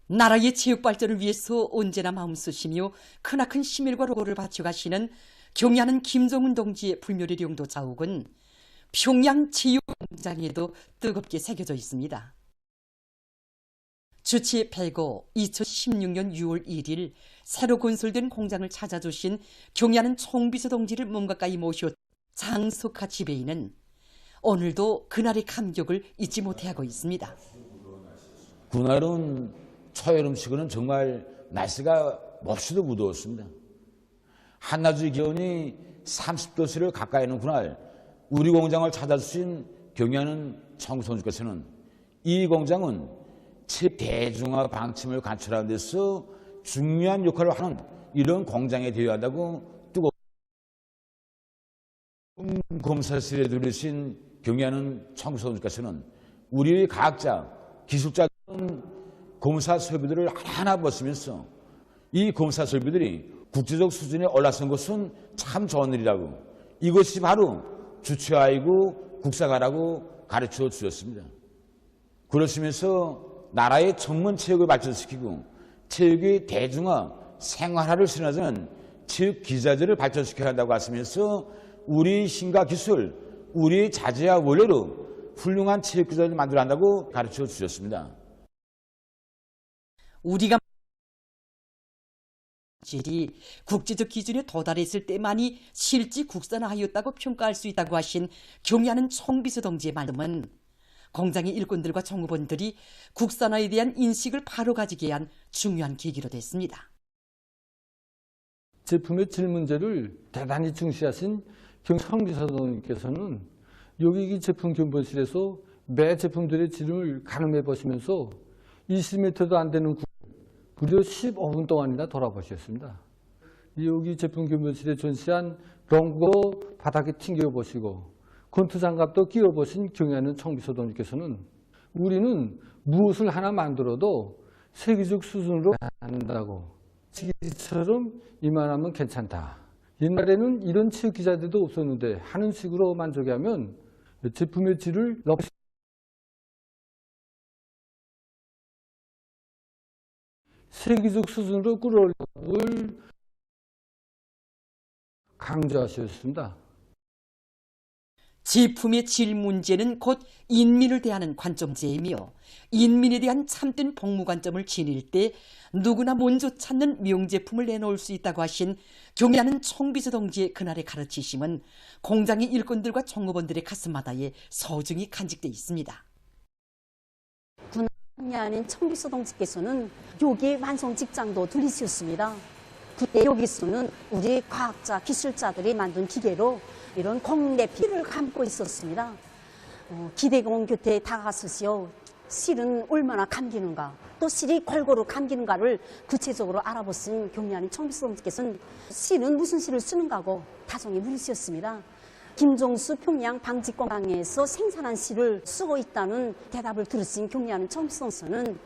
나라의 체육 발전을 위해서 언제나 마음 쓰시며 크나큰 시민과 로고를 바쳐가시는 경의하는 김정은 동지의 불멸의 용도 자욱은 평양 체육공장에도 뜨겁게 새겨져 있습니다. 주치 100호 2016년 6월 1일 새로 건설된 공장을 찾아주신 경의하는 총비서 동지를 몸 가까이 모셔 장석하 지배인은 오늘도 그날의 감격을 잊지 못해하고 있습니다. 그날은 초여름치고는 정말 날씨가 몹시도 무더웠습니다. 한낮의 기온이 30도씨를 가까이 하는 그날 우리 공장을 찾아주신 경의하는 총비서님께서는 이 공장은 대중화 방침을 관철하는 데서 중요한 역할을 하는 이런 공장에 되어야 한다고 뜨거운 검사실에 들으신 경의하는 총비서님께서는 우리 과학자, 기술자 검사 설비들을 하나하나 보시면서 이 검사 설비들이 국제적 수준에 올라선 것은 참 좋은 일이라고, 이것이 바로 주체화이고 국사가라고 가르쳐 주셨습니다. 그러시면서 나라의 전문 체육을 발전시키고 체육의 대중화, 생활화를 실현하는 체육 기자재를 발전시켜야 한다고 하시면서 우리 힘과 기술, 우리 자재와 원료로 훌륭한 체육 기자재를 만들어야 한다고 가르쳐 주셨습니다. 우리가 질이 국제적 기준에 도달했을 때만이 실제 국산화하였다고 평가할 수 있다고 하신 경의하는 총비서 동지의 말씀은 공장의 일꾼들과 종업원들이 국산화에 대한 인식을 바로 가지게 한 중요한 계기로 됐습니다. 제품의 질 문제를 대단히 중시하신 총비서 동지께서는 여기 제품 견본실에서 매 제품들의 질을 가늠해 보시면서 20m도 안 되는 무려 15분 동안이나 돌아보셨습니다. 여기 제품 견본실에 전시한 롱도 바닥에 튕겨보시고 권투 장갑도 끼워보신 경의하는 총비서 동지께서는 우리는 무엇을 하나 만들어도 세계적 수준으로 한다고, 시기처럼 이만하면 괜찮다. 옛날에는 이런 체육 기자들도 없었는데 하는 식으로 만족하면 제품의 질을 세계적 수준으로 끌어올릴 걸 강조하셨습니다. 제품의 질 문제는 곧 인민을 대하는 관점제이며 인민에 대한 참된 복무 관점을 지닐 때 누구나 먼저 찾는 명제품을 내놓을 수 있다고 하신 경의하는 총비서 동지의 그날의 가르치심은 공장의 일꾼들과 종업원들의 가슴마다에 소중히 간직되어 있습니다. 경의하는 총비서 동지께서는 여기 완성 직장도 들리셨습니다. 그때 여기서는 우리 과학자, 기술자들이 만든 기계로 이런 공내 피를 감고 있었습니다. 기대공 곁에 다가서시오. 실은 얼마나 감기는가, 또 실이 골고루 감기는가를 구체적으로 알아보신 경의하는 총비서 동지께서는 실은 무슨 실을 쓰는가고 다정히 물으셨습니다. 김종수 평양 방직공장에서 생산한 실을 쓰고 있다는 대답을 들으신 경의하는 총비서 동지는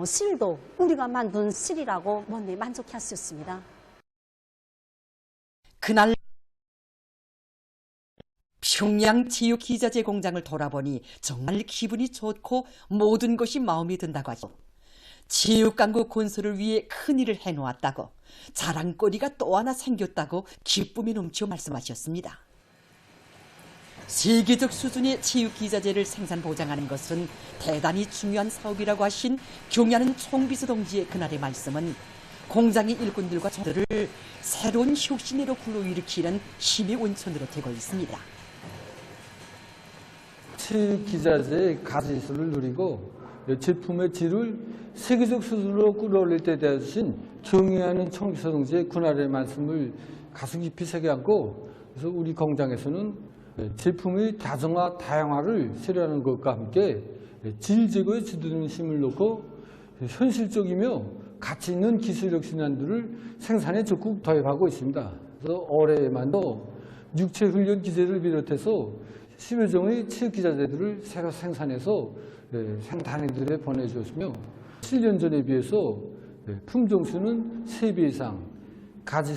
실도 우리가 만든 실이라고 먼저 만족하셨습니다. 그날 평양 체육기자재 공장을 돌아보니 정말 기분이 좋고 모든 것이 마음에 든다고 하죠. 체육강국 건설을 위해 큰일을 해놓았다고, 자랑거리가 또 하나 생겼다고 기쁨이 넘쳐 말씀하셨습니다. 세계적 수준의 체육기자재를 생산 보장하는 것은 대단히 중요한 사업이라고 하신 경의하는 총비서 동지의 그날의 말씀은 공장의 일꾼들과 종들을 새로운 혁신으로 불러일으키는 힘의 원천으로 되고 있습니다. 체육기자재의 가치를 누리고 제품의 질을 세계적 수준으로 끌어올릴 때 대하신 경의하는 총비서 동지의 그날의 말씀을 가슴 깊이 새겨안고, 그래서 우리 공장에서는 제품의 다정화, 다양화를 세려하는 것과 함께 질 제고에 주도하는 힘을 놓고 현실적이며 가치 있는 기술력 신안들을 생산에 적극 도입하고 있습니다. 그래서 올해만도 육체 훈련 기재를 비롯해서 10여 종의 체육 기자재들을 새로 생산해서 생산인들에 보내주었으며 7년 전에 비해서 품종수는 3배 이상, 가지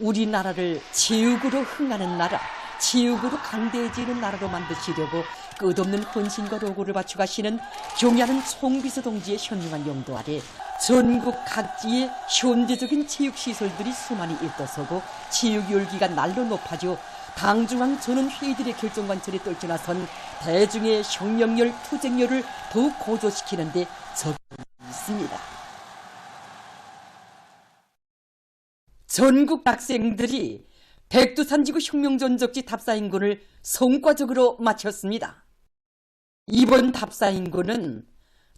우리나라를 체육으로 흥하는 나라, 치욕으로 강대해지는 나라로 만드시려고 끝없는 헌신과 노고를 바쳐가시는 경애하는 총비서 동지의 현명한 용도 아래 전국 각지에 현대적인 체육시설들이 수많이 일떠서고 체육 열기가 날로 높아져 당중앙 전원회의들의 결정관철에 떨쳐나선 대중의 혁명열, 투쟁열을 더욱 고조시키는 데 적이 있습니다. 전국 학생들이 백두산지구 혁명전적지 답사인군을 성과적으로 마쳤습니다. 이번 답사인군은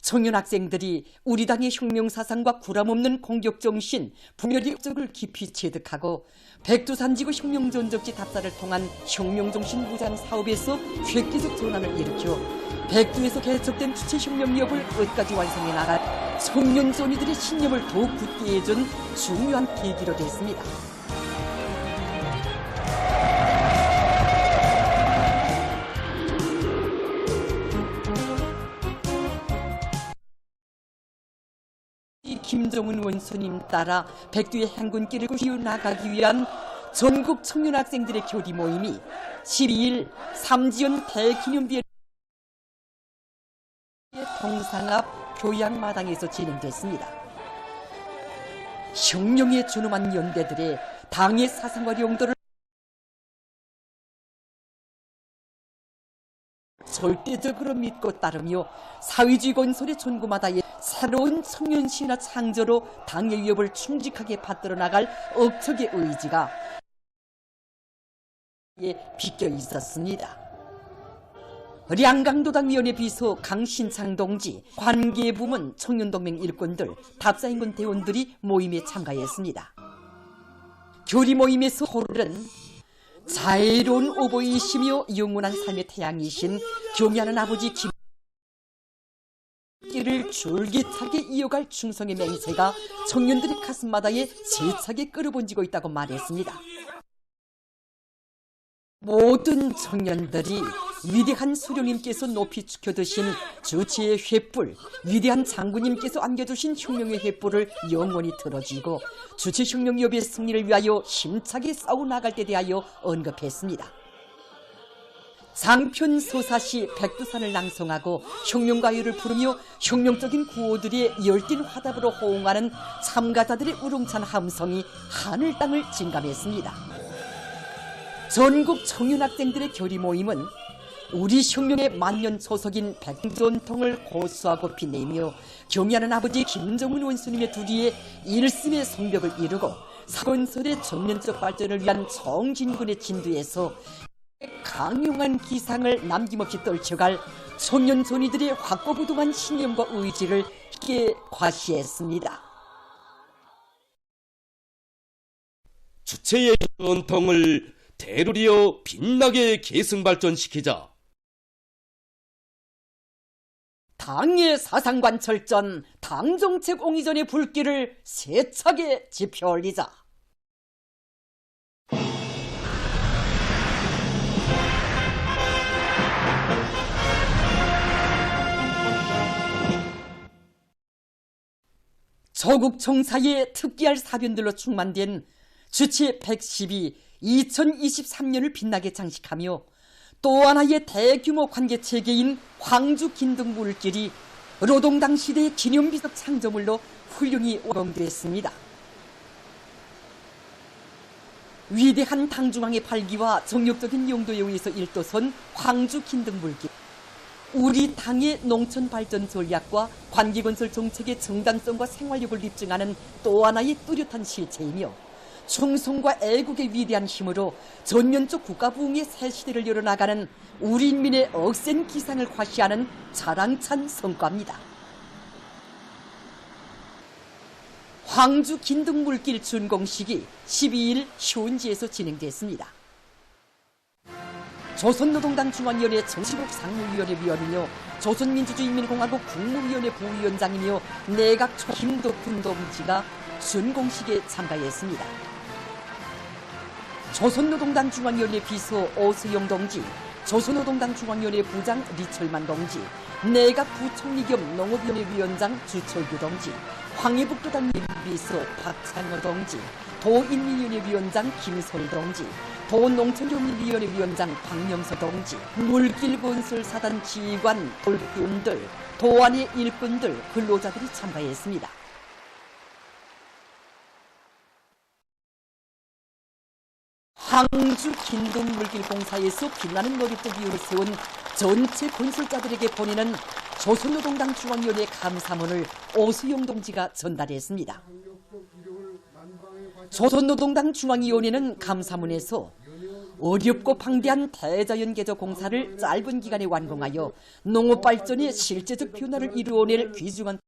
청년 학생들이 우리 당의 혁명사상과 구람없는 공격정신, 분열력적을 깊이 체득하고 백두산지구 혁명전적지 답사를 통한 혁명정신 무장 사업에서 획기적 전환을 일으켜 백두에서 개척된 주체혁명력을 끝까지 완성해 나갈 청년 소니들의 신념을 더욱 굳게 해준 중요한 계기로 됐습니다. 김정은 원수님 따라 백두의 행군길을 기어나가기 위한 전국 청년 학생들의 교리 모임이 12일 삼지연 대기념비의 동상 앞 교양마당에서 진행됐습니다. 혁명에 준엄한 연대들의 당의 사상과 용도를 절대적으로 믿고 따르며 사회주의 건설의 전구마다의 새로운 청년 신화 창조로 당의 위협을 충직하게 받들어 나갈 억척의 의지가 비껴 있었습니다. 량강도당위원회 비서 강신창 동지, 관계부문 청년동맹 일꾼들, 답사인군 대원들이 모임에 참가했습니다. 교리 모임에서 호르는 자애로운 오보이시며 영원한 삶의 태양이신 경애하는 아버지 길을 줄기차게 이어갈 충성의 맹세가 청년들의 가슴마다에 세차게 끌어번지고 있다고 말했습니다. 모든 청년들이 위대한 수령님께서 높이 축혀두신 주체의 횃불, 위대한 장군님께서 안겨주신 혁명의 횃불을 영원히 들어주고 주체혁명협의 승리를 위하여 힘차게 싸워나갈 때 대하여 언급했습니다. 장편 소사시 백두산을 낭송하고 혁명가요를 부르며 혁명적인 구호들의 열띤 화답으로 호응하는 참가자들의 우렁찬 함성이 하늘 땅을 진감했습니다. 전국 청년학생들의 교리 모임은 우리 혁명의 만년 소속인 백전통을 고수하고 빛내며 경애하는 아버지 김정은 원수님의 두리에 일심의 성벽을 이루고 사건설의 전면적 발전을 위한 정진군의 진두에서 강용한 기상을 남김없이 떨쳐갈 청년 존이들의 확고부동한 신념과 의지를 함께 과시했습니다. 주체의 전통을 대루리어 빛나게 계승발전시키자. 당의 사상관철전, 당정책 옹이전의 불길을 세차게 지펴올리자. 조국 총사의 특기할 사변들로 충만된 주체 112 2023년을 빛나게 장식하며 또 하나의 대규모 관계체계인 황주 긴등물길이 노동당 시대의 기념비적 창조물로 훌륭히 완공됐습니다. 위대한 당중앙의 발기와 정력적인 용도에 의해서 일도선 황주 긴등물길, 우리 당의 농촌 발전 전략과 관계건설 정책의 정당성과 생활력을 입증하는 또 하나의 뚜렷한 실체이며 충성과 애국의 위대한 힘으로 전면적 국가부흥의 새 시대를 열어나가는 우리 인민의 억센 기상을 과시하는 자랑찬 성과입니다. 황주 긴등물길 준공식이 12일 효은지에서 진행됐습니다. 조선노동당 중앙위원회 정치국 상무위원회 위원이며 조선민주주의인민공화국 국무위원회 부위원장이며 내각 김덕훈 동지가 준공식에 참가했습니다. 조선노동당 중앙위원회 비서 오수영 동지, 조선노동당 중앙위원회 부장 리철만 동지, 내각 부총리 겸 농업위원회 위원장 주철규 동지, 황해북도당 비서 박창호 동지, 도인민위원회 위원장 김솔 동지, 도농촌교민위원회 위원장 박명서 동지, 물길건설사단 지휘관, 돌기원들, 도안의 일꾼들, 근로자들이 참가했습니다. 항주 긴동물길공사에서 빛나는 노력적 이유를 세운 전체 건설자들에게 보내는 조선노동당 중앙위원회 감사문을 오수용 동지가 전달했습니다. 조선노동당 중앙위원회는 감사문에서 어렵고 방대한 대자연 개조 공사를 짧은 기간에 완공하여 농업 발전의 실제적 변화를 이루어낼 귀중한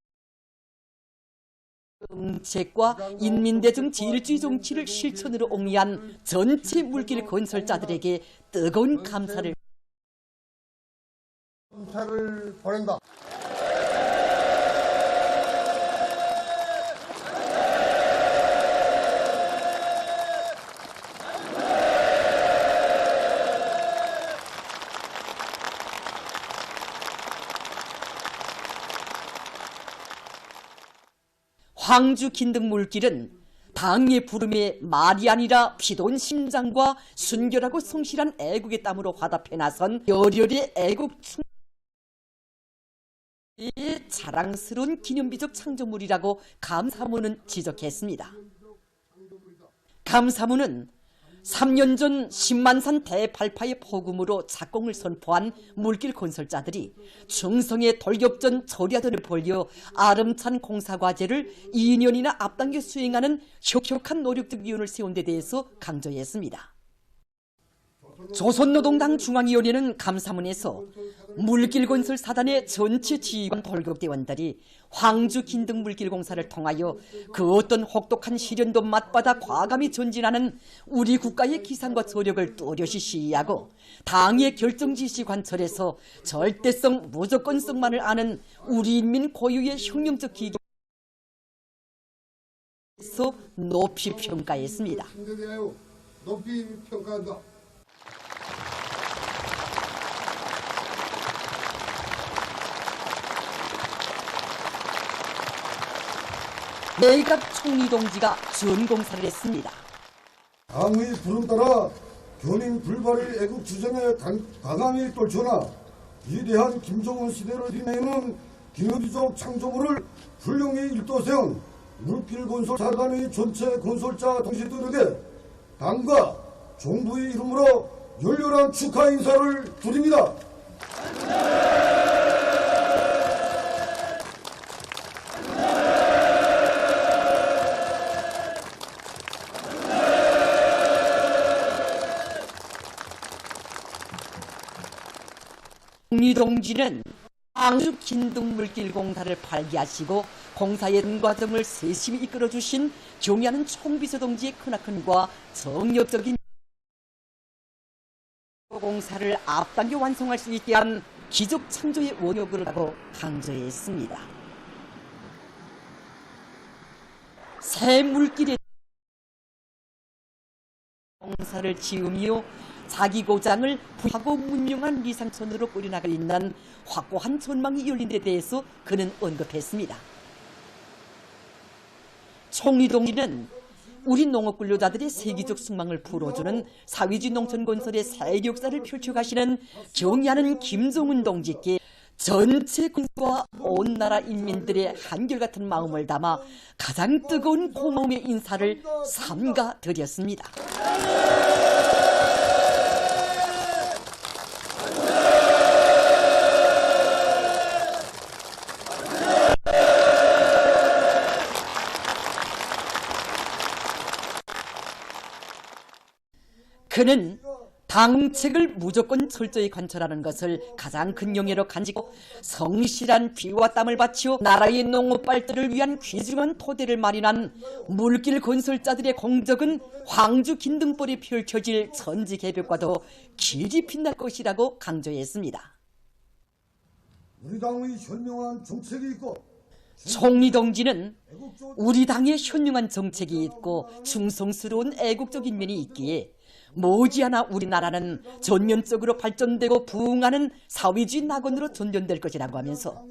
정책과 인민대중 제일주의 정치를 실천으로 옹이한 전체 물길 건설자들에게 뜨거운 감사를 보낸다. 황주 긴등물길은 당의 부름에 말이 아니라 피돈 심장과 순결하고 성실한 애국의 땀으로 화답해 나선 열혈의 애국 충의 자랑스러운 기념비적 창조물이라고 감사문은 지적했습니다. 감사문은 3년 전 10만산 대발파의 포금으로 작공을 선포한 물길 건설자들이 충성의 돌격전 조리아들을 벌려 아름찬 공사과제를 2년이나 앞당겨 수행하는 혁혁한 노력적 위원을 세운 데 대해서 강조했습니다. 조선노동당 중앙위원회는 감사문에서 물길건설사단의 전체 지휘관 돌격대원들이 황주 긴등물길공사를 통하여 그 어떤 혹독한 시련도 맞받아 과감히 전진하는 우리 국가의 기상과 조력을 뚜렷이 시위하고 당의 결정지시 관철에서 절대성, 무조건성만을 아는 우리 인민 고유의 혁명적 기조에서 높이 평가했습니다. 높이 평가한다. 내각 총리 동지가 준공사를 했습니다. 당의 부름 따라 견인 불발의 애국 주장에 과감히 떨쳐나 위대한 김정은 시대를 빛내는 기념비적 창조물을 훌륭히 일도세운 물길건설사단의 전체 건설자 동지들에게 당과 정부의 이름으로 열렬한 축하 인사를 드립니다. 총리 동지는 황주 긴등물길 공사를 발기하시고 공사의 과정을 세심히 이끌어주신 경의하는 총비서 동지의 크나큰과 정력적인 공사를 앞당겨 완성할 수 있게 한 기적 창조의 원역을 하고 강조했습니다. 새 물길에 공사를 지으며 자기 고장을 부하고 문명한 리상천으로 꾸려나갈 있는 확고한 전망이 열린 데 대해서 그는 언급했습니다. 총리 동지는 우리 농업 근로자들의 세계적 숙망을 풀어주는 사회주의 농촌 건설의 새 역사를 펼쳐가시는 경의하는 김정은 동지께 전체 군과 온 나라 인민들의 한결같은 마음을 담아 가장 뜨거운 고마움의 인사를 삼가 드렸습니다. 그는 당책을 무조건 철저히 관철하는 것을 가장 큰 영예로 간직하고 성실한 피와 땀을 바치어 나라의 농업 발전을 위한 귀중한 토대를 마련한 물길 건설자들의 공적은 황주 긴등벌이 펼쳐질 천지 개벽과도 길이 빛날 것이라고 강조했습니다. 우리 당의 현명한 정책이 있고 총리 동지는 우리 당의 현명한 정책이 있고 충성스러운 애국적인 면이 있기에 머지않아 우리나라는 전면적으로 발전되고 부흥하는 사회주의 낙원으로 전전될 것이라고 하면서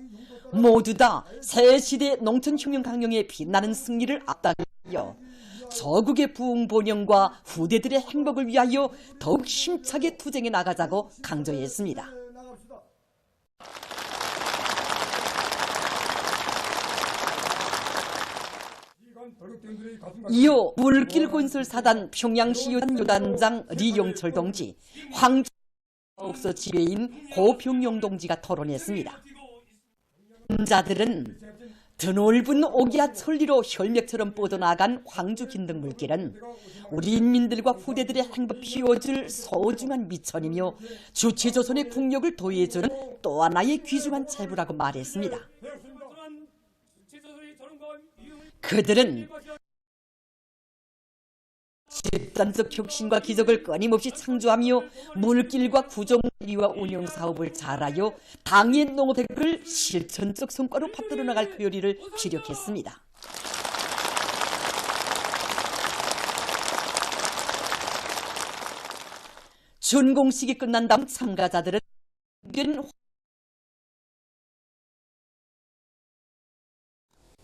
모두 다 새 시대 농촌혁명 강령에 빛나는 승리를 앞당겨 저국의 부흥 번영과 후대들의 행복을 위하여 더욱 힘차게 투쟁해 나가자고 강조했습니다. 이어 물길 건설사단 평양시 요단장 리용철 동지, 황옥서 지배인 고평용 동지가 토론했습니다. 자들은 드넓은 옥야 천리로 혈맥처럼 뻗어나간 황주 긴등물길은 우리 인민들과 후대들의 행복 피워줄 소중한 미천이며 주체조선의 국력을 도해주는 또 하나의 귀중한 재부라고 말했습니다. 그들은 집단적 혁신과 기적을 끊임없이 창조하며 물길과 구정관리와 운영사업을 잘하여 당의 농업획을 실천적 성과로 받들어 나갈 효리를 피력했습니다. 준공식이 끝난 다음 참가자들은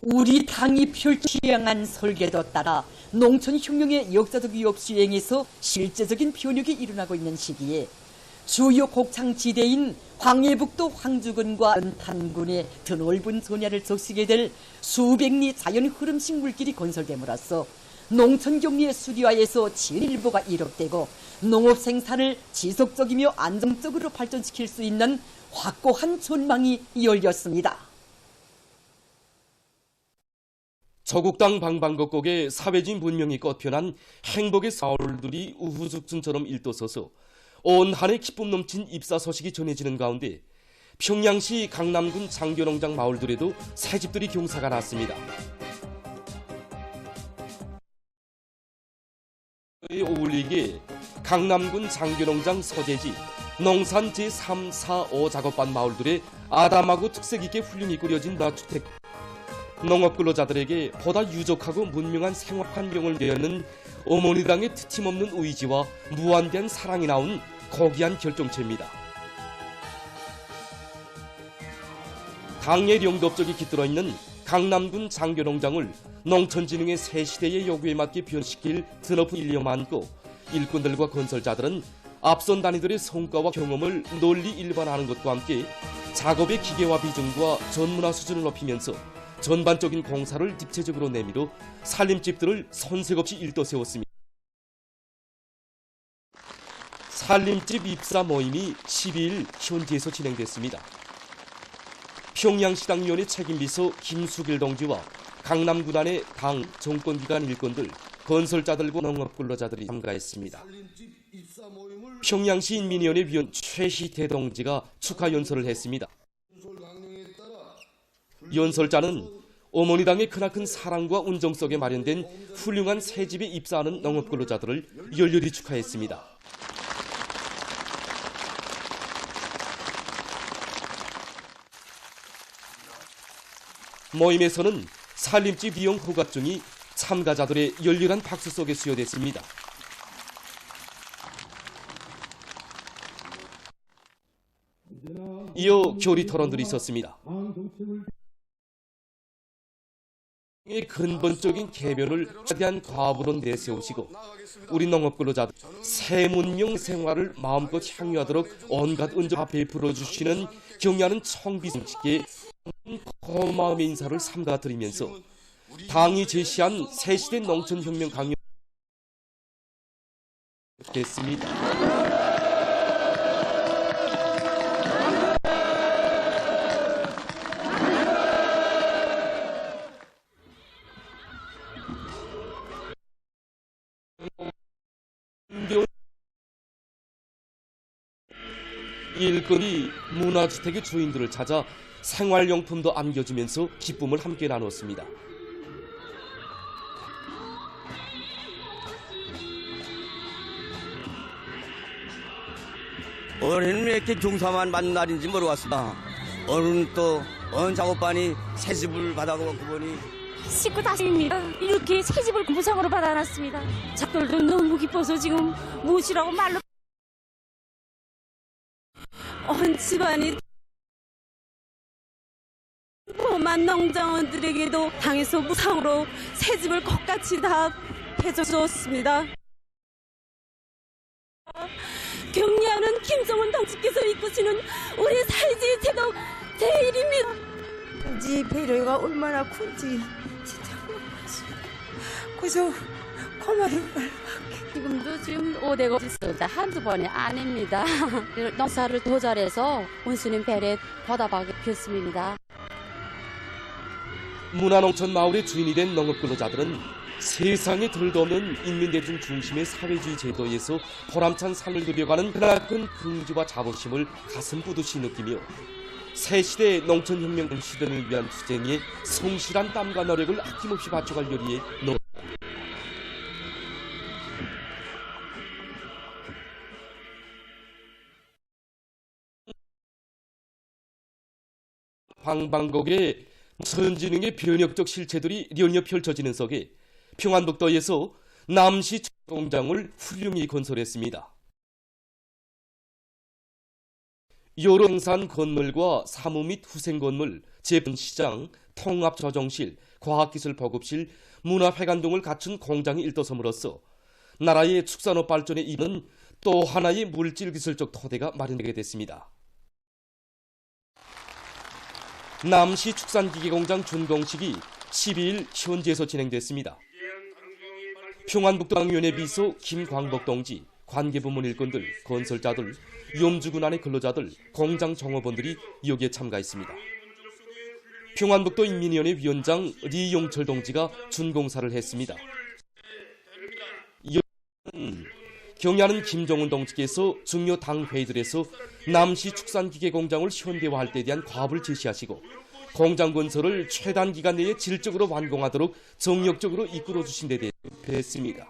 우리 당이 펼치향한 설계도 따라 농촌혁명의 역사적 위협 수행에서 실제적인 변혁이 일어나고 있는 시기에 주요 곡창지대인 황해북도 황주군과 연탄군의 드넓은 전야를 적시게 될 수백리 자연 흐름식 물길이 건설됨으로써 농촌 경리의 수리화에서 진일보가 이룩되고 농업 생산을 지속적이며 안정적으로 발전시킬 수 있는 확고한 전망이 열렸습니다. 저국당 방방곡곡에 사회주의 문명이 꽃펴난 행복의 마을들이 우후죽순처럼 일떠서서 온 한해 기쁨 넘친 입사 소식이 전해지는 가운데 평양시 강남군 장교농장 마을들에도 새집들이 경사가 났습니다. 어울리게 강남군 장교농장 서재지 농산 제3, 4, 5 작업반 마을들의 아담하고 특색 있게 훌륭히 꾸려진 다주택 농업근로자들에게 보다 유족하고 문명한 생활 환경을 내놓는 어머니당의 트임없는 의지와 무한대한 사랑이 나온 고귀한 결정체입니다. 당의 영도업적이 깃들어 있는 강남군 장교농장을 농촌진흥의 새 시대의 요구에 맞게 변시킬 드높은 인력 많고 일꾼들과 건설자들은 앞선 단위들의 성과와 경험을 널리 일반화하는 것과 함께 작업의 기계화 비중과 전문화 수준을 높이면서 전반적인 공사를 입체적으로 내밀어 살림집들을 손색 없이 일떠세웠습니다. 살림집 입사 모임이 12일 현지에서 진행됐습니다. 평양시당위원회 책임비서 김수길 동지와 강남구단의 당, 정권기관 일꾼들, 건설자들과 농업근로자들이 참가했습니다. 평양시 인민위원회 위원 최희태 동지가 축하 연설을 했습니다. 연설자는 어머니당의 크나큰 사랑과 운정 속에 마련된 훌륭한 새집에 입사하는 농업근로자들을 열렬히 축하했습니다. 모임에서는 살림집 이용 허가증이 참가자들의 열렬한 박수 속에 수여됐습니다. 이어 교리 토론들이 있었습니다. 의 근본적인 개변을 최대한 과부로 내세우시고 우리 농업근로자들 새문명 생활을 마음껏 향유하도록 온갖 은총을 베풀어 주시는 경의하는 청비성직께 고마움의 인사를 삼가드리면서 당이 제시한 새시대 농촌혁명 강령 됐습니다. 일꾼이 문화주택의 주인들을 찾아 생활용품도 안겨주면서 기쁨을 함께 나눴습니다. 올해는 왜 이렇게 종사만 맞는 날인지 모르겠습니다. 오늘은 또 어느 작업반이 새집을 받아가고 보니 식구 다십니다. 이렇게 새집을 무상으로 받아놨습니다. 작들도 너무 기뻐서 지금 무엇이라고 말로 온 집안이 오만 농장원들에게도 당에서 무상으로 새집을 kok같이 다 대접해 주었습니다. 경리하는 김정은 동지께서 이끄시는 우리 사회주의 제도 제일입니다. 동지 배려가 얼마나 큰지 진짜 그래서 고마워요. 지금 오대고 있습니다. 한두 번이 아닙니다. 농사를 더 잘해서 원수님 배려 보답하게 폈습니다. 문화농촌 마을의 주인이 된 농업근로자들은 세상에 덜도 없는 인민대중 중심의 사회주의 제도에서 보람찬 삶을 누려가는 크나큰 긍지와 자부심을 가슴 뿌듯이 느끼며 새시대 농촌혁명 시대를 위한 투쟁에 성실한 땀과 노력을 아낌없이 바쳐갈 요리에 방방곡의 선진흥의 변혁적 실체들이 연이어 펼쳐지는 속에 평안북도에서 남시 공장을 훌륭히 건설했습니다. 여러 생산 건물과 사무 및 후생 건물, 제품시장, 통합조정실, 과학기술 보급실, 문화회관 등을 갖춘 공장이 일도섬으로써 나라의 축산업 발전에 이르는 또 하나의 물질기술적 토대가 마련되게 됐습니다. 남시 축산기계공장 준공식이 12일 현지에서 진행됐습니다. 평안북도당위원회 비서 김광복 동지, 관계부문 일꾼들, 건설자들, 염주군안의 근로자들, 공장 종업원들이 여기에 참가했습니다. 평안북도 인민위원회 위원장 리용철 동지가 준공사를 했습니다. 경야는 김정은 동지께서 중요 당 회의들에서 남시 축산기계공장을 현대화할 때 대한 과업을 제시하시고 공장 건설을 최단 기간 내에 질적으로 완공하도록 정력적으로 이끌어 주신 데 대했습니다.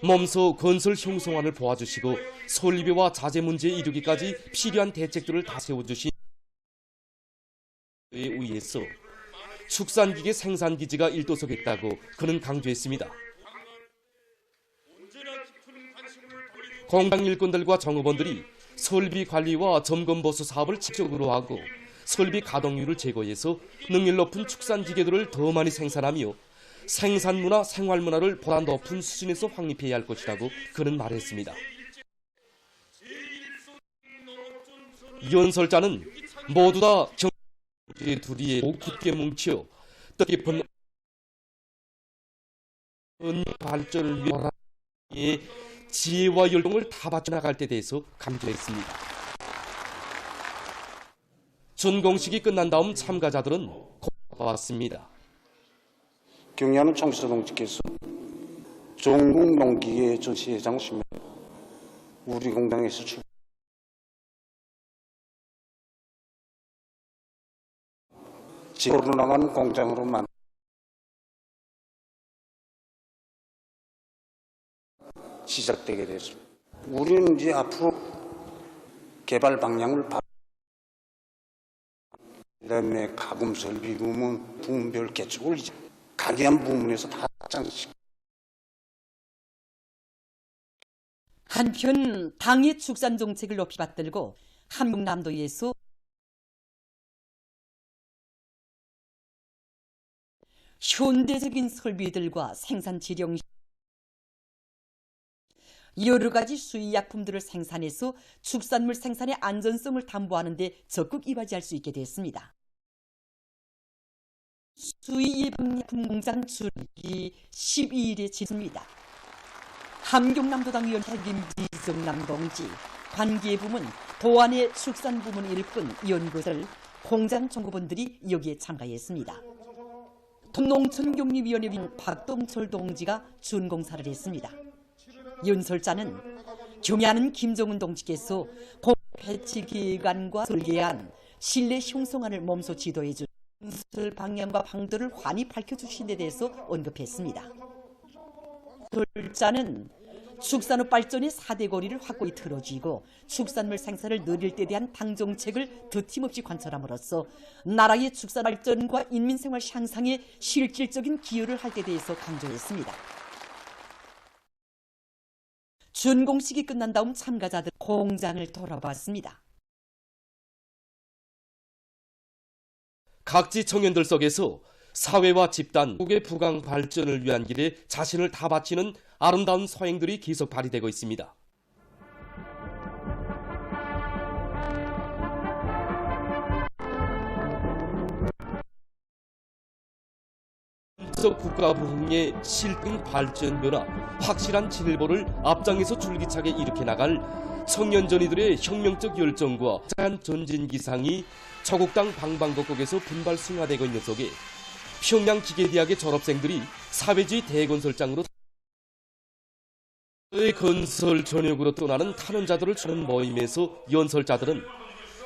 몸소 건설 형성안을 보아주시고 설비와 자재 문제 이루기까지 필요한 대책들을 다 세워주신 에 의해서 축산기계 생산기지가 일도서겠다고 그는 강조했습니다. 공장 일꾼들과 정업원들이 설비 관리와 점검 보수 사업을 직접적으로 하고 설비 가동률을 제고해서 능률 높은 축산기계들을 더 많이 생산하며 생산문화, 생활문화를 보다 높은 수준에서 확립해야 할 것이라고 그는 말했습니다. 연설자는 모두 다 경제 둘이에 굳게 뭉쳐 뜻깊은 발전을 위해 지혜와 열동을 다 바쳐나갈 때 대해서 강조했습니다. 준공식이 끝난 다음 참가자들은 고맙습니다. 경야는 총수사 동지께서 전국 농기계 전시회장 오시면 우리 공장에서 지구로 나간 공장으로만 시작되게 됐습니다. 우리는 이제 앞으로 개발 방향을 그다음에 가금 설비 부문, 부문별 개축을 이제 각이한 부문에서 다 장식. 한편 당의 축산 정책을 높이 받들고 함흥남도에서 현대적인 설비들과 생산 지령 여러 가지 수의약품들을 생산해서 축산물 생산의 안전성을 담보하는 데 적극 이바지할 수 있게 됐습니다. 수의예방약품 공장 출입이 12일에 지습니다. 함경남도당 위원 김지정남 동지, 관계부문, 도안의 축산부문 일꾼, 연구들, 공장 종업원들이 여기에 참가했습니다. 농촌격리위원회 위원 박동철 동지가 준공사를 했습니다. 연설자는 경야는 김정은 동지께서 공패치기관과 설계한 실내 형성안을 몸소 지도해준 건설 방향과 방도를 환히 밝혀주신 데 대해서 언급했습니다. 연설자는 축산업 발전의 4대 고리를 확고히 틀어쥐고 축산물 생산을 늘릴 때 대한 당 정책을 드팀없이 관철함으로써 나라의 축산 발전과 인민생활 향상에 실질적인 기여를 할 때 대해서 강조했습니다. 준공식이 끝난 다음 참가자들 공장을 돌아봤습니다. 각지 청년들 속에서 사회와 집단, 국의 부강 발전을 위한 길에 자신을 다 바치는 아름다운 서행들이 계속 발휘되고 있습니다. 국가 부흥의 실근 발전 변화, 확실한 진일보를 앞장에서 줄기차게 일으켜 나갈 청년전이들의 혁명적 열정과 장한 전진 기상이 저국당 방방곡곡에서 분발 승화되고 있는 속에 평양 기계대학의 졸업생들이 사회주의 대건설장으로 건설 전역으로 떠나는 탄원자들을 주는 모임에서 연설자들은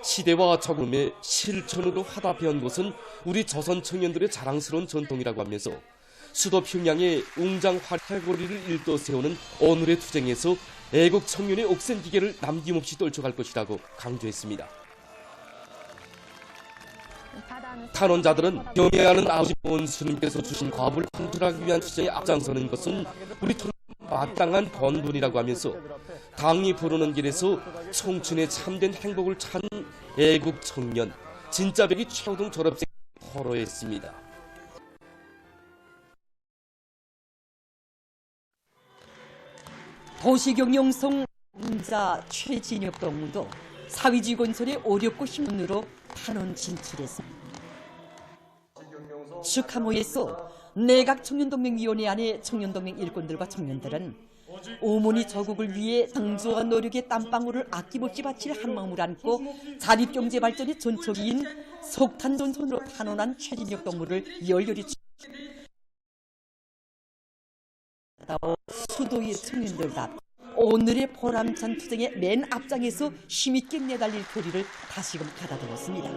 시대와 적응의 실천으로 화답해온 것은 우리 조선 청년들의 자랑스러운 전통이라고 하면서 수도 평양의 웅장 활고리를 일도 세우는 오늘의 투쟁에서 애국 청년의 옥센 기계를 남김없이 떨쳐갈 것이라고 강조했습니다. 탄원자들은 경애하는 아버지 원수님께서 주신 과부를 환출하기 위한 투쟁에 앞장서는 것은 우리 마땅한 본분이라고 하면서 당이 부르는 길에서 청춘의 참된 행복을 찾는 애국 청년 진짜배기 최호동 졸업생이 호로했습니다. 도시경영성 인자 최진혁 동무도 사회주의 건설의 오력고 힘으로 탄원 진출했습니다. 축하모에서 내각청년동맹위원회 안에 청년동맹 일꾼들과 청년들은 오모니 저국을 위해 상조와 노력의 땀방울을 아낌없이 바칠 한마음을 안고 자립경제 발전의 전초기인 석탄전선으로 탄원한 최진혁 동무를 열렬히 수도의 청년들답 오늘의 보람찬 투쟁의 맨 앞장에서 힘있게 내달릴 교리를 다시금 가다듬었습니다.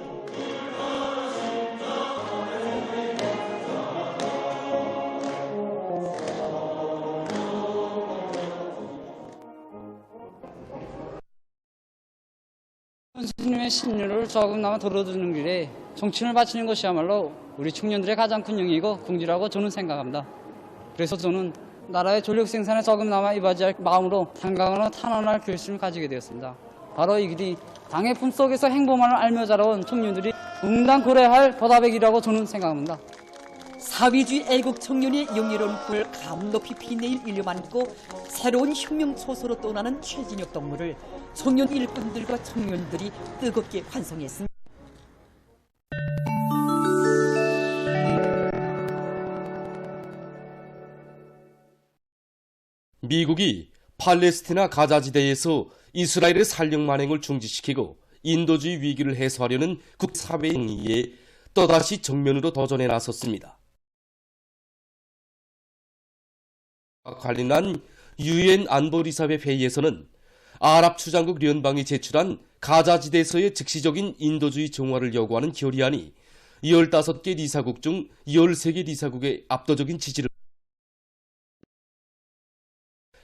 스님의 신유를 조금나마 들어주는 길에 정신을 바치는 것이야말로 우리 청년들의 가장 큰 영예이고 긍지라고 저는 생각합니다. 그래서 저는 나라의 전력 생산에 조금나마 이바지할 마음으로 탄광으로 탄원할 결심을 가지게 되었습니다. 바로 이 길이 당의 품속에서 행보만을 알며 자라온 청년들이 응당 고려할 보답의 길이라고 저는 생각합니다. 사회주의 애국 청년의 영예로운 불 감높이 피내일 일념 안고 새로운 혁명 초소로 떠나는 최진혁 동무를 청년 일꾼들과 청년들이 뜨겁게 환송했습니다. 미국이 팔레스티나 가자지대에서 이스라엘의 살령 만행을 중지시키고 인도주의 위기를 해소하려는 국사회의 행위에 또다시 정면으로 도전에 나섰습니다. 관련한 유엔 안보리사회 회의에서는 아랍 주장국聯邦이 제출한 가자지대에서의 즉시적인 인도주의 정화를 요구하는 결의안이 15개 리사국 중 13개 리사국의 압도적인 지지를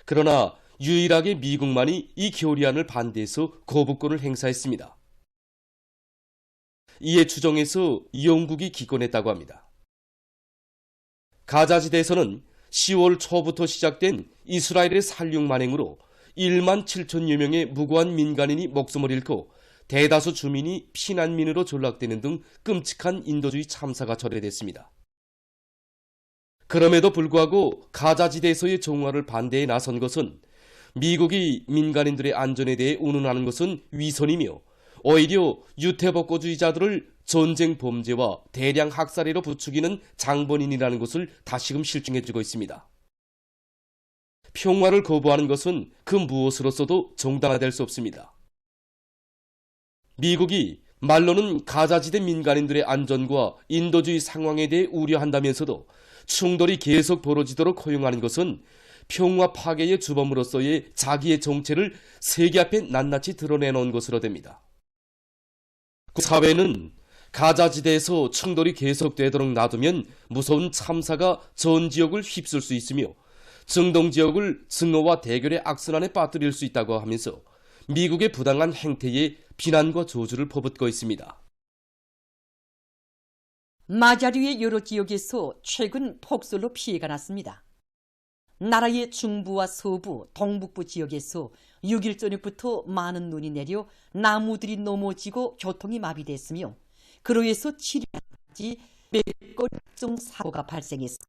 그러나 유일하게 미국만이 이 결의안을 반대해서 거부권을 행사했습니다. 이에 추정해서 영국이 기권했다고 합니다. 가자지대에서는 10월 초부터 시작된 이스라엘의 살육 만행으로 1만 7천여 명의 무고한 민간인이 목숨을 잃고 대다수 주민이 피난민으로 전락되는 등 끔찍한 인도주의 참사가 초래됐습니다. 그럼에도 불구하고 가자지대에서의 정화를 반대해 나선 것은 미국이 민간인들의 안전에 대해 운운하는 것은 위선이며 오히려 유태복고주의자들을 전쟁 범죄와 대량 학살해로 부추기는 장본인이라는 것을 다시금 실증해주고 있습니다. 평화를 거부하는 것은 그 무엇으로서도 정당화될 수 없습니다. 미국이 말로는 가자지대 민간인들의 안전과 인도주의 상황에 대해 우려한다면서도 충돌이 계속 벌어지도록 허용하는 것은 평화 파괴의 주범으로서의 자기의 정체를 세계 앞에 낱낱이 드러내놓은 것으로 됩니다. 사회는 가자지대에서 충돌이 계속되도록 놔두면 무서운 참사가 전 지역을 휩쓸 수 있으며 중동 지역을 증오와 대결의 악순환에 빠뜨릴 수 있다고 하면서 미국의 부당한 행태에 비난과 저주를 퍼붓고 있습니다. 마자류의 여러 지역에서 최근 폭설로 피해가 났습니다. 나라의 중부와 서부, 동북부 지역에서 6일 저녁부터 많은 눈이 내려 나무들이 넘어지고 교통이 마비됐으며 그로 인해서 7일까지 몇 건쯤 사고가 발생했습니다.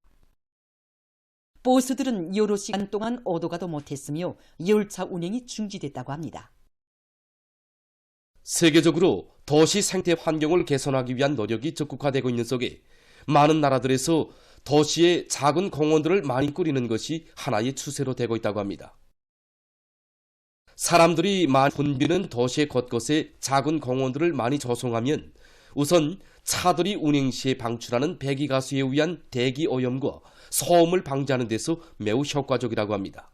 보수들은 여러 시간 동안 오도 가도 못했으며 열차 운행이 중지됐다고 합니다. 세계적으로 도시 생태 환경을 개선하기 위한 노력이 적극화되고 있는 속에 많은 나라들에서 도시에 작은 공원들을 많이 꾸리는 것이 하나의 추세로 되고 있다고 합니다. 사람들이 많이 붐비는 도시의 곳곳에 작은 공원들을 많이 조성하면 우선 차들이 운행 시에 방출하는 배기가스에 의한 대기 오염과 소음을 방지하는 데서 매우 효과적이라고 합니다.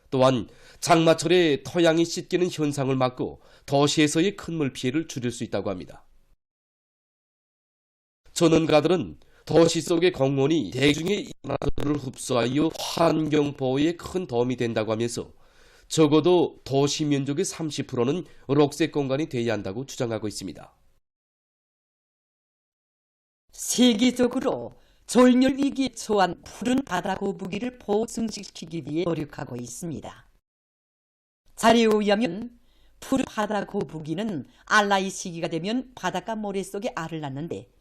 또한 장마철에 토양이 씻기는 현상을 막고 도시에서의 큰 물 피해를 줄일 수 있다고 합니다. 전문가들은 도시 속의 공원이 대중의 인화도를 흡수하여 환경보호에 큰 도움이 된다고 하면서 적어도 도시 면적의 30%는 녹색 공간이 되어야 한다고 주장하고 있습니다. 세계적으로 절멸 위기에 처한 푸른 바다 거북이를 보호 증식시키기 위해 노력하고 있습니다. 자료에 의하면 푸른 바다 거북이는 알라이 시기가 되면 바닷가 모래 속에 알을 낳는데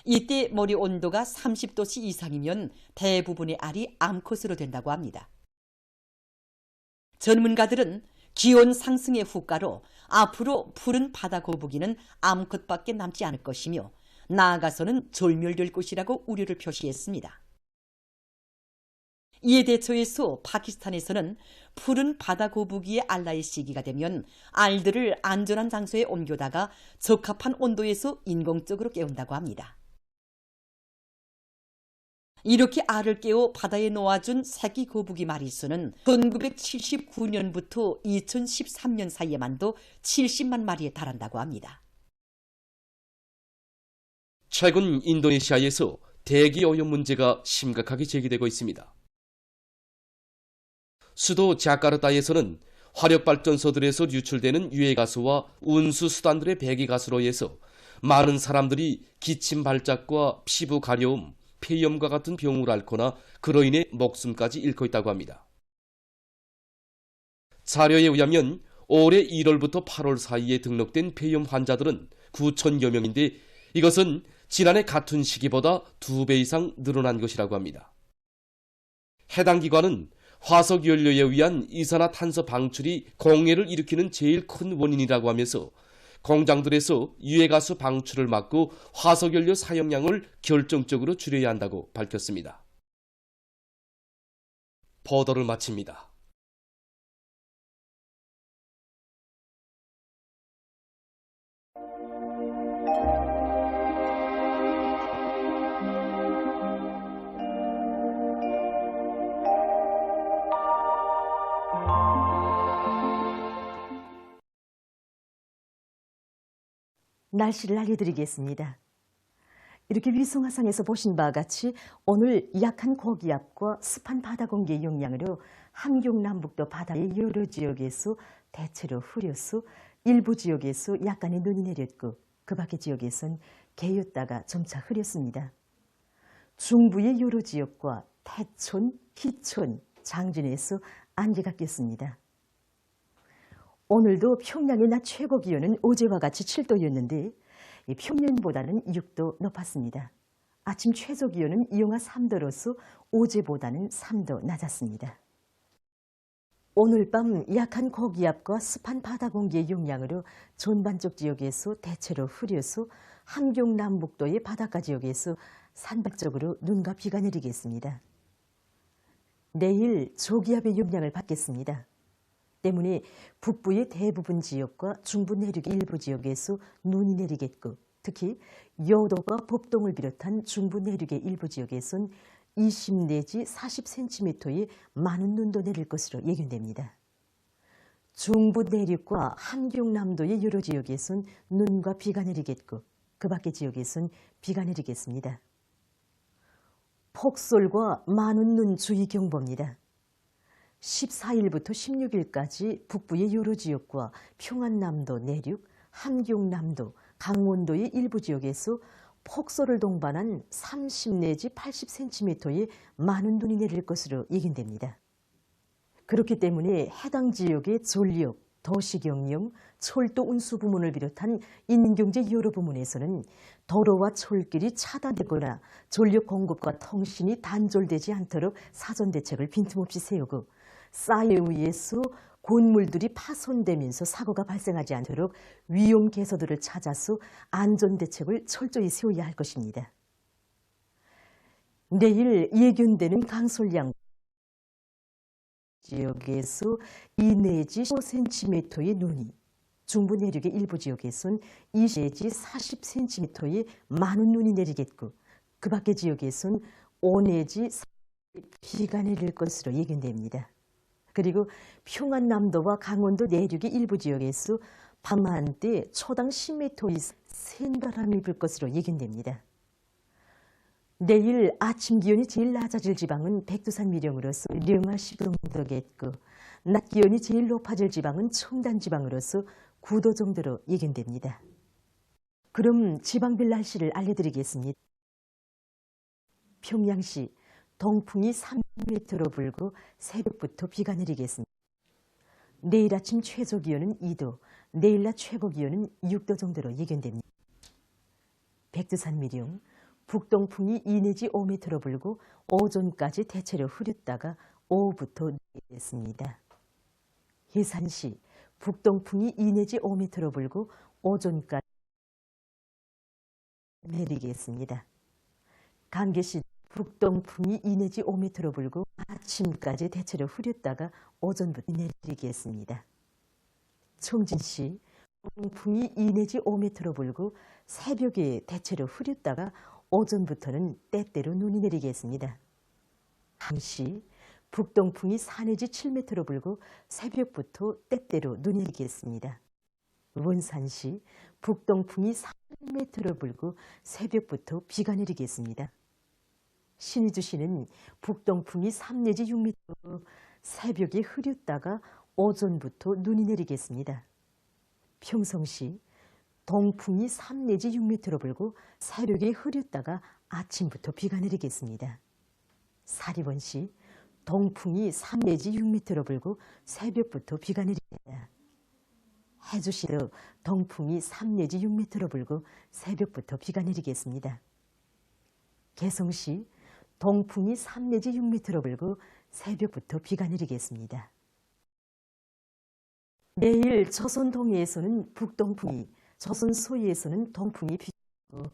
이때 모래 온도가 30도씨 이상이면 대부분의 알이 암컷으로 된다고 합니다. 전문가들은 기온 상승의 후가로 앞으로 푸른 바다 거북이는 암컷밖에 남지 않을 것이며 나아가서는 절멸될 것이라고 우려를 표시했습니다. 이에 대처해서 파키스탄에서는 푸른 바다 거북이의 알라의 시기가 되면 알들을 안전한 장소에 옮겨다가 적합한 온도에서 인공적으로 깨운다고 합니다. 이렇게 알을 깨워 바다에 놓아준 새끼 거북이 마리수는 1979년부터 2013년 사이에만도 70만 마리에 달한다고 합니다. 최근 인도네시아에서 대기 오염 문제가 심각하게 제기되고 있습니다. 수도 자카르타에서는 화력발전소들에서 유출되는 유해가스와 운수수단들의 배기가스로 인해서 많은 사람들이 기침 발작과 피부 가려움, 폐염과 같은 병을 앓거나 그로 인해 목숨까지 잃고 있다고 합니다. 자료에 의하면 올해 1월부터 8월 사이에 등록된 폐염 환자들은 9천여 명인데 이것은 지난해 같은 시기보다 2배 이상 늘어난 것이라고 합니다. 해당 기관은 화석연료에 의한 이산화탄소 방출이 공해를 일으키는 제일 큰 원인이라고 하면서 공장들에서 유해가스 방출을 막고 화석연료 사용량을 결정적으로 줄여야 한다고 밝혔습니다. 보도를 마칩니다. 날씨를 알려드리겠습니다. 이렇게 위성화상에서 보신 바와 같이 오늘 약한 고기압과 습한 바다 공기의 영향으로 함경남북도 바다의 여러 지역에서 대체로 흐렸고 일부 지역에서 약간의 눈이 내렸고 그 밖의 지역에선 개였다가 점차 흐렸습니다. 중부의 여러 지역과 태촌, 기촌, 장진에서 안개가 꼈습니다. 오늘도 평양의 낮 최고 기온은 어제와 같이 7도였는데 평년보다는 6도 높았습니다. 아침 최저 기온은 영하 3도로서 어제보다는 3도 낮았습니다. 오늘 밤 약한 고기압과 습한 바다 공기의 영향으로 전반적 지역에서 대체로 흐려서 함경남북도의 바닷가 지역에서 산발적으로 눈과 비가 내리겠습니다. 내일 저기압의 영향을 받겠습니다. 때문에 북부의 대부분 지역과 중부 내륙의 일부 지역에서 눈이 내리겠고 특히 여도가 법동을 비롯한 중부 내륙의 일부 지역에선 20 내지 40cm의 많은 눈도 내릴 것으로 예견됩니다. 중부 내륙과 함경남도의 여러 지역에선 눈과 비가 내리겠고 그 밖의 지역에선 비가 내리겠습니다. 폭설과 많은 눈 주의 경보입니다. 14일부터 16일까지 북부의 여러 지역과 평안남도 내륙, 함경남도, 강원도의 일부 지역에서 폭설을 동반한 30 내지 80cm의 많은 눈이 내릴 것으로 예견됩니다. 그렇기 때문에 해당 지역의 전력, 도시경영, 철도 운수 부문을 비롯한 인민경제 여러 부문에서는 도로와 철길이 차단되거나 전력 공급과 통신이 단절되지 않도록 사전 대책을 빈틈없이 세우고 쌓에 의해서 건물들이 파손되면서 사고가 발생하지 않도록 위험 개소들을 찾아서 안전 대책을 철저히 세워야 할 것입니다. 내일 예견되는 강솔량 지역에서 2 내지 5cm의 눈이, 중부 내륙의 일부 지역에선 20 내지 40cm의 많은 눈이 내리겠고 그 밖의 지역에선 5 내지 40cm 비가 내릴 것으로 예견됩니다. 그리고 평안남도와 강원도 내륙의 일부 지역에서 밤한때 초당 10m 이상 센 바람이 불 것으로 예견됩니다. 내일 아침 기온이 제일 낮아질 지방은 백두산 미령으로서 령화 10도 정도겠고 낮 기온이 제일 높아질 지방은 청단 지방으로서 9도 정도로 예견됩니다. 그럼 지방별 날씨를 알려드리겠습니다. 평양시 동풍이 3m로 불고 새벽부터 비가 내리겠습니다. 내일 아침 최저 기온은 2도, 내일 낮 최고 기온은 6도 정도로 예견됩니다. 백두산 미령, 북동풍이 2 내지 5m로 불고 오전까지 대체로 흐렸다가 오후부터 내리겠습니다. 해산시, 북동풍이 2 내지 5m로 불고 오전까지 내리겠습니다. 강계시, 북동풍이 2 내지 5m로 불고 아침까지 대체로 흐렸다가 오전부터 내리겠습니다. 청진시, 동풍이 2 내지 5m로 불고 새벽에 대체로 흐렸다가 오전부터는 때때로 눈이 내리겠습니다. 항시, 북동풍이 4 내지 7m로 불고 새벽부터 때때로 눈이 내리겠습니다. 원산시, 북동풍이 3m로 불고 새벽부터 비가 내리겠습니다. 신의주시는 북동풍이 3 내지 6m, 새벽에 흐렸다가 오전부터 눈이 내리겠습니다. 평성시, 동풍이 3 내지 6m로 불고 새벽에 흐렸다가 아침부터 비가 내리겠습니다. 사리원시, 동풍이 3 내지 6m로 불고 새벽부터 비가 내립니다. 해주시도 동풍이 3 내지 6m로 불고 새벽부터 비가 내리겠습니다. 개성시, 동풍이 3 내지 6m로 불고 새벽부터 비가 내리겠습니다. 내일 조선 동해에서는 북동풍이, 조선 서해에서는 동풍이 비고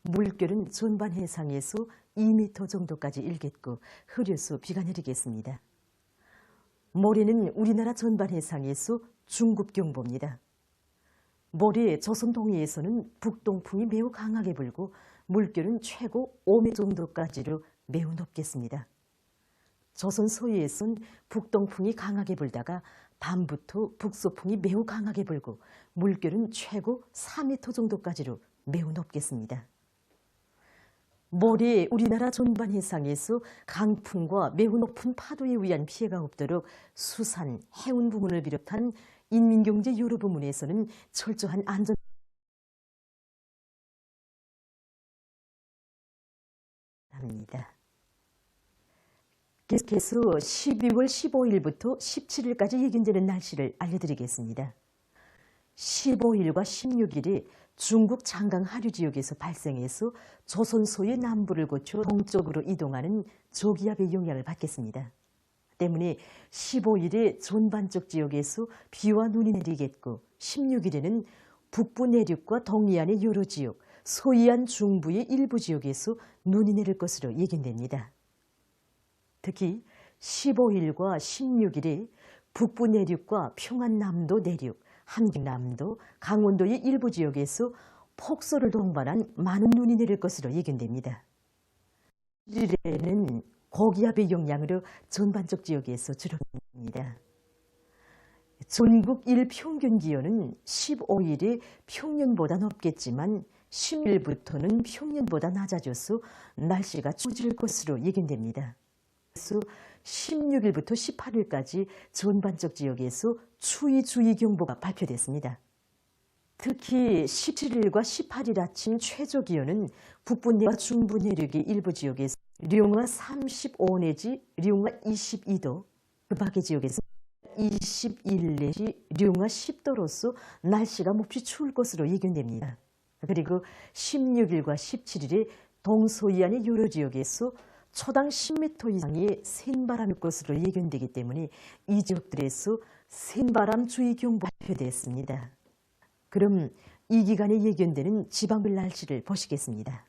물결은 전반 해상에서 2m 정도까지 일겠고 흐려서 비가 내리겠습니다. 모레는 우리나라 전반 해상에서 중급경보입니다. 모레 조선 동해에서는 북동풍이 매우 강하게 불고 물결은 최고 5m 정도까지로 매우 높겠습니다. 조선 서해에선 북동풍이 강하게 불다가 밤부터 북서풍이 매우 강하게 불고 물결은 최고 4m 정도까지로 매우 높겠습니다. 모레 우리나라 전반 해상에서 강풍과 매우 높은 파도에 의한 피해가 없도록 수산, 해운 부문을 비롯한 인민경제 여러 부문에서는 철저한 안전 합니다. 계속해서 12월 15일부터 17일까지 예견되는 날씨를 알려드리겠습니다. 15일과 16일에 중국 장강 하류 지역에서 발생해서 조선소의 남부를 거쳐 동쪽으로 이동하는 저기압의 영향을 받겠습니다. 때문에 15일에 전반적 지역에서 비와 눈이 내리겠고 16일에는 북부 내륙과 동해안의 여러 지역, 서해안 중부의 일부 지역에서 눈이 내릴 것으로 예견됩니다. 특히 15일과 16일에 북부 내륙과 평안남도 내륙, 함경남도, 강원도의 일부 지역에서 폭설을 동반한 많은 눈이 내릴 것으로 예견됩니다. 1일에는 고기압의 영향으로 전반적 지역에서 줄어듭니다. 전국 일평균 기온은 15일에 평년보다 높겠지만 16일부터는 평년보다 낮아져서 날씨가 추워질 것으로 예견됩니다. 그래서 16일부터 18일까지 전반적 지역에서 추위주의경보가 발표됐습니다. 특히 17일과 18일 아침 최저 기온은 북부 내와 중부 내륙의 일부 지역에서 령화 35 내지 령화 22도, 그 밖의 지역에서 21 내지 룡화 10도로서 날씨가 몹시 추울 것으로 예견됩니다. 그리고 16일과 17일에 동서이안의 여러 지역에서 초당 10m 이상의 센바람일 것으로 예견되기 때문에 이 지역들에서 센바람 주의 경보 발표됐습니다. 그럼 이 기간에 예견되는 지방별 날씨를 보시겠습니다.